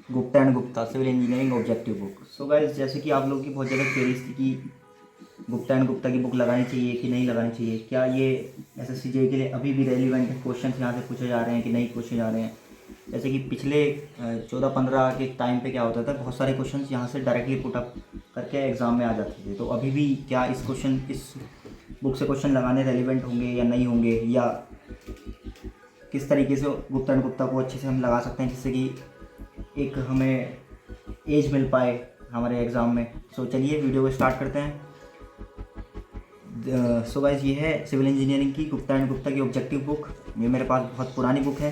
Gupta and Gupta civil engineering objective book. So guys, जैसे कि आप लोगों की बहुत ज़्यादा क्वेरीज थी कि गुप्ता एंड गुप्ता की बुक लगानी चाहिए कि नहीं लगानी चाहिए, क्या ये एसएससी जेईई के लिए अभी भी रेलिवेंट क्वेश्चन यहाँ से पूछे जा रहे हैं कि नहीं पूछे जा रहे हैं। जैसे कि पिछले 14-15 के टाइम पे क्या होता था, बहुत सारे क्वेश्चन यहाँ से डायरेक्टली पुट अप करके एग्ज़ाम में आ जाते थे। तो अभी भी क्या इस बुक से क्वेश्चन लगाने रेलिवेंट होंगे या नहीं होंगे, या किस तरीके से गुप्ता एंड गुप्ता को अच्छे से हम लगा सकते हैं जिससे कि एक हमें एज मिल पाए हमारे एग्ज़ाम में। सो चलिए वीडियो को स्टार्ट करते हैं। सो गाइस, ये है सिविल इंजीनियरिंग की गुप्ता एंड गुप्ता की ऑब्जेक्टिव बुक। ये मेरे पास बहुत पुरानी बुक है,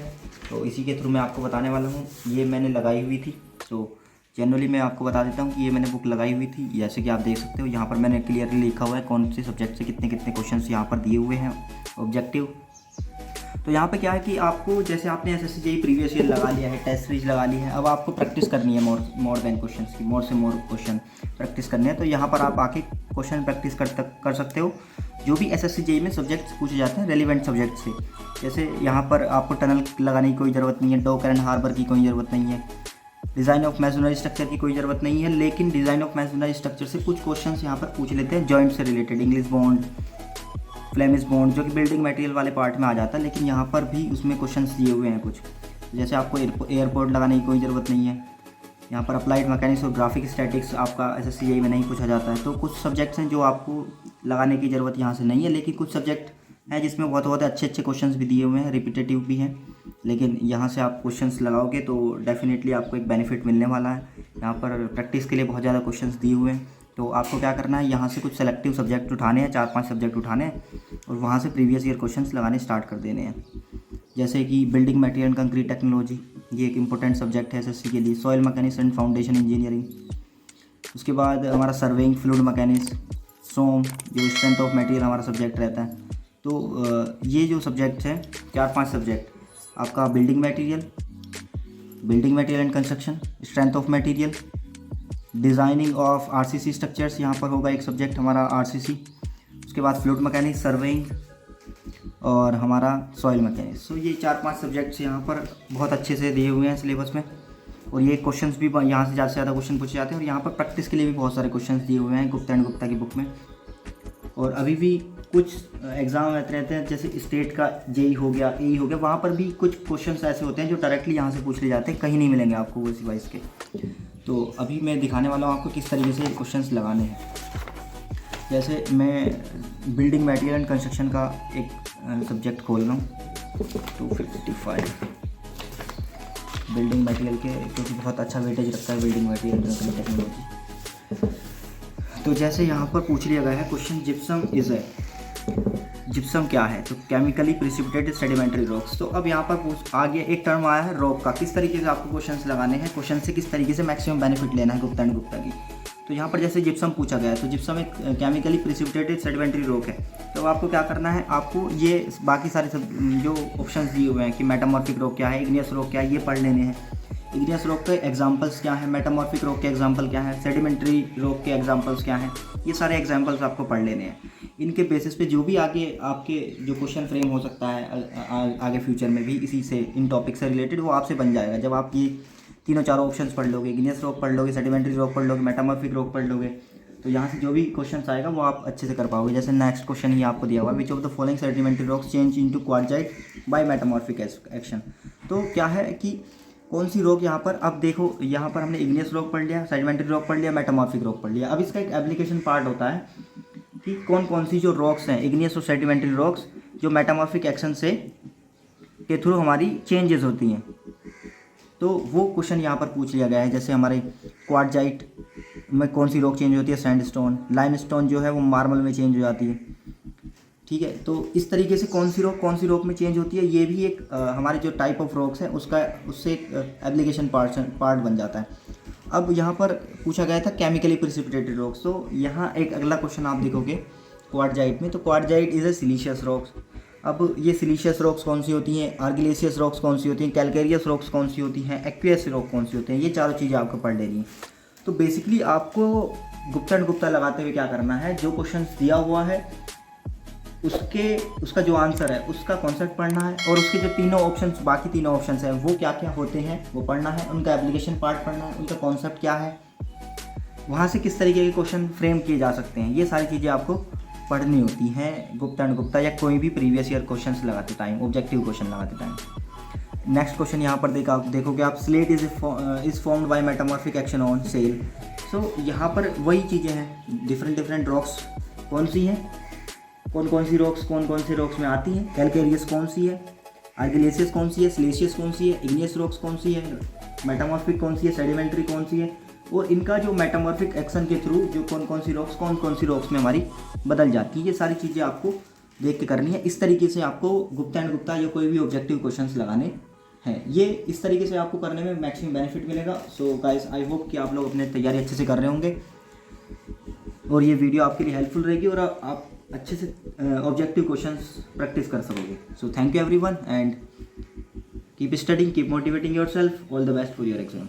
तो इसी के थ्रू मैं आपको बताने वाला हूँ। ये मैंने लगाई हुई थी, तो जनरली मैं आपको बता देता हूँ कि ये मैंने बुक लगाई हुई थी। जैसे कि आप देख सकते हो यहाँ पर मैंने क्लियरली लिखा हुआ है कौन से सब्जेक्ट से कितने कितने क्वेश्चन यहाँ पर दिए हुए हैं ऑब्जेक्टिव। तो यहाँ पे क्या है कि आपको, जैसे आपने एसएससी जेईई प्रीवियस ईयर लगा लिया है, टेस्ट सीरीज लगा ली है, अब आपको प्रैक्टिस करनी है मोर देन क्वेश्चन की, मोर से मोर क्वेश्चन प्रैक्टिस करने हैं। तो यहाँ पर आप आके क्वेश्चन प्रैक्टिस कर सकते हो जो भी एसएससी जेईई में सब्जेक्ट्स पूछे जाते हैं रेलिवेंट सब्जेक्ट से। जैसे यहाँ पर आपको टनल लगाने की कोई ज़रूरत नहीं है, डॉक एंड हार्बर की कोई ज़रूरत नहीं है, डिज़ाइन ऑफ मैसनरी स्ट्रक्चर की कोई ज़रूरत नहीं है, लेकिन डिज़ाइन ऑफ मैसनरी स्ट्रक्चर से कुछ क्वेश्चन यहाँ पर पूछ लेते हैं जॉइंट से related, English bond, Flemish bond, जो कि बिल्डिंग मटेरियल वाले पार्ट में आ जाता है। लेकिन यहाँ पर भी उसमें क्वेश्चंस दिए हुए हैं कुछ। जैसे आपको एयरपोर्ट लगाने की कोई ज़रूरत नहीं है। यहाँ पर अप्लाइड मैकेनिक्स और ग्राफिक स्टैटिक्स आपका एसएससी जेईई में नहीं पूछा जाता है। तो कुछ सब्जेक्ट्स हैं जो आपको लगाने की ज़रूरत यहाँ से नहीं है, लेकिन कुछ सब्जेक्ट हैं जिसमें बहुत बहुत अच्छे अच्छे क्वेश्चंस भी दिए हुए हैं, रिपीटेटिव भी हैं। लेकिन यहाँ से आप क्वेश्चंस लगाओगे तो डेफिनेटली आपको एक बेनिफिट मिलने वाला है। यहाँ पर प्रैक्टिस के लिए बहुत ज़्यादा क्वेश्चंस दिए हुए हैं। तो आपको क्या करना है, यहाँ से कुछ सेलेक्टिव सब्जेक्ट उठाने हैं, 4-5 सब्जेक्ट उठाने हैं और वहाँ से प्रीवियस ईयर क्वेश्चंस लगाने स्टार्ट कर देने हैं। जैसे कि building material and concrete technology, ये एक इंपॉर्टेंट सब्जेक्ट है एसएससी के लिए। Soil mechanics and foundation engineering, उसके बाद हमारा सर्वेइंग फ्लूइड मैकेनिक्स, सोम, जो स्ट्रेंथ ऑफ मटेरियल हमारा सब्जेक्ट रहता है। तो ये जो सब्जेक्ट है 4-5 सब्जेक्ट आपका building material and construction, strength of material, designing of RCC structures, यहाँ पर होगा एक सब्जेक्ट हमारा आरसीसी। उसके बाद फ्लूइड मैकेनिक्स, सर्वेइंग और हमारा सॉइल मैकेनिक्स। तो ये 4-5 सब्जेक्ट्स यहाँ पर बहुत अच्छे से दिए हुए हैं सिलेबस में। और ये क्वेश्चंस भी यहाँ से ज़्यादा से ज़्यादा क्वेश्चन पूछे जाते हैं। और यहाँ पर प्रैक्टिस के लिए भी बहुत सारे क्वेश्चंस दिए हुए हैं गुप्ता एंड गुप्ता की बुक में। और अभी भी कुछ एग्ज़ाम रहते हैं, जैसे स्टेट का जेई हो गया, एई हो गया, वहाँ पर भी कुछ क्वेश्चंस ऐसे होते हैं जो डायरेक्टली यहाँ से पूछ लिए जाते हैं, कहीं नहीं मिलेंगे आपको वो सिवाय इसके। तो अभी मैं दिखाने वाला हूँ आपको किस तरीके से क्वेश्चंस लगाने हैं। जैसे मैं बिल्डिंग मटेरियल एंड कंस्ट्रक्शन का एक सब्जेक्ट खोल रहा हूँ, 255 बिल्डिंग मटेरियल के, क्योंकि बहुत अच्छा वेटेज रखता है बिल्डिंग मटेरियल टेक्नोलॉजी। तो जैसे यहाँ पर पूछ लिया गया है क्वेश्चन, जिप्सम इज है, जिप्सम क्या है, तो केमिकली प्रिसिपिटेटेड सेडिमेंट्री रॉक्स। तो अब यहाँ पर आगे एक टर्म आया है रॉक का, किस तरीके से आपको क्वेश्चंस लगाने हैं, क्वेश्चन से किस तरीके से मैक्सिमम बेनिफिट लेना है गुप्ता एंड गुप्ता की। तो यहाँ पर जैसे जिप्सम पूछा गया है, तो जिप्सम एक केमिकली प्रिसिपिटेटेड सेडिमेंट्री रॉक है। तो आपको क्या करना है, आपको ये बाकी सारे सब जो ऑप्शंस दिए हुए हैं कि मेटामॉर्फिक रॉक क्या है, इग्नियस रॉक क्या है, ये पढ़ लेने हैं। इग्नियस रॉक के एग्जांपल्स क्या हैं, मेटामॉर्फिक रॉक के एग्जांपल क्या है, सेडिमेंट्री रॉक के एग्जांपल्स क्या हैं, ये सारे एग्जांपल्स आपको पढ़ लेने हैं। इनके बेसिस पे जो भी आगे आपके जो क्वेश्चन फ्रेम हो सकता है आगे फ्यूचर में भी इसी से, इन टॉपिक से रिलेटेड, वो आपसे बन जाएगा। जब आप ये तीनों चारों ऑप्शंस पढ़ लोगे, इग्नियस रॉक पढ़ लोगे, सेडिमेंट्री रॉक पढ़ लोगे, मेटामॉर्फिक रॉक पढ़ लोगे, तो यहाँ से जो भी क्वेश्चन आएगा वो आप अच्छे से कर पाओगे। जैसे नेक्स्ट क्वेश्चन ही आपको दिया हुआ है, which of the following sedimentary rocks change into quartzite by metamorphic action. तो क्या है कि कौन सी रॉक, यहाँ पर अब देखो, यहाँ पर हमने इग्नियस रॉक पढ़ लिया, सेडिमेंट्री रॉक पढ़ लिया, मेटामॉर्फिक रॉक पढ़ लिया। अब इसका एक एप्लीकेशन पार्ट होता है कि कौन कौन सी जो रॉक्स हैं, इग्नियस और सेडिमेंट्री रॉक्स, जो मेटामॉर्फिक एक्शन से के थ्रू हमारी चेंजेस होती हैं। तो वो क्वेश्चन यहाँ पर पूछ लिया गया है। जैसे हमारे क्वार्टजाइट में कौन सी रॉक चेंज होती है, सैंडस्टोन, लाइमस्टोन जो है वो मार्बल में चेंज हो जाती है। ठीक है, तो इस तरीके से कौन सी रॉक में चेंज होती है, ये भी एक हमारे जो टाइप ऑफ रॉक्स है उससे एक एप्लीकेशन पार्ट बन जाता है। अब यहाँ पर पूछा गया था केमिकली प्रिसिपिटेटेड रॉक्स। तो यहाँ एक अगला क्वेश्चन आप देखोगे क्वार्टजाइट में, तो क्वार्टजाइट इज़ ए सिलीशियस रॉक्स। अब ये सिलीशियस रॉक्स कौन सी होती हैं, आर्गिलेशियस रॉक्स कौन सी होती हैं, कैलकेरियस रॉक्स कौन सी होती हैं, एक्वियस रॉक कौन सी होते हैं, ये चारों चीज़ें आपको पढ़ लेनी है। तो बेसिकली आपको गुप्ता एंड गुप्ता लगाते हुए क्या करना है, जो क्वेश्चन दिया हुआ है उसका जो आंसर है उसका कॉन्सेप्ट पढ़ना है, और उसके जो तीनों ऑप्शंस, बाकी तीनों ऑप्शंस हैं वो क्या क्या होते हैं वो पढ़ना है, उनका एप्लीकेशन पार्ट पढ़ना है, उनका कॉन्सेप्ट क्या है, वहाँ से किस तरीके के क्वेश्चन फ्रेम किए जा सकते हैं, ये सारी चीज़ें आपको पढ़नी होती हैं गुप्ता एंड गुप्ता या कोई भी प्रीवियस ईयर क्वेश्चंस लगाते टाइम, ऑब्जेक्टिव क्वेश्चन लगाते टाइम। नेक्स्ट क्वेश्चन यहाँ पर देखोगे आप, slate is formed by metamorphic action on shale. So यहाँ पर वही चीज़ें हैं, डिफरेंट रॉक्स कौन सी हैं, कौन सी रॉक्स में आती हैं, कैलकेरियस कौन सी है, आर्गिलेशियस कौन सी है, सिलेशियस कौन सी है, इग्नियस रॉक्स कौन सी है, मेटामॉर्फिक कौन सी है, सेडिमेंट्री कौन सी है, और इनका जो मेटामॉर्फिक एक्शन के थ्रू जो कौन सी रॉक्स में हमारी बदल जाती है, ये सारी चीज़ें आपको देख के करनी है। इस तरीके से आपको गुप्ता एंड गुप्ता या कोई भी ऑब्जेक्टिव क्वेश्चंस लगाने हैं, ये इस तरीके से आपको करने में मैक्सिमम बेनिफिट मिलेगा। सो गाइस, आई होप कि आप लोग अपने तैयारी अच्छे से कर रहे होंगे और ये वीडियो आपके लिए हेल्पफुल रहेगी और आप अच्छे से ऑब्जेक्टिव क्वेश्चंस प्रैक्टिस कर सकोगे। So thank you everyone and keep studying, keep motivating yourself, all the best for your exam.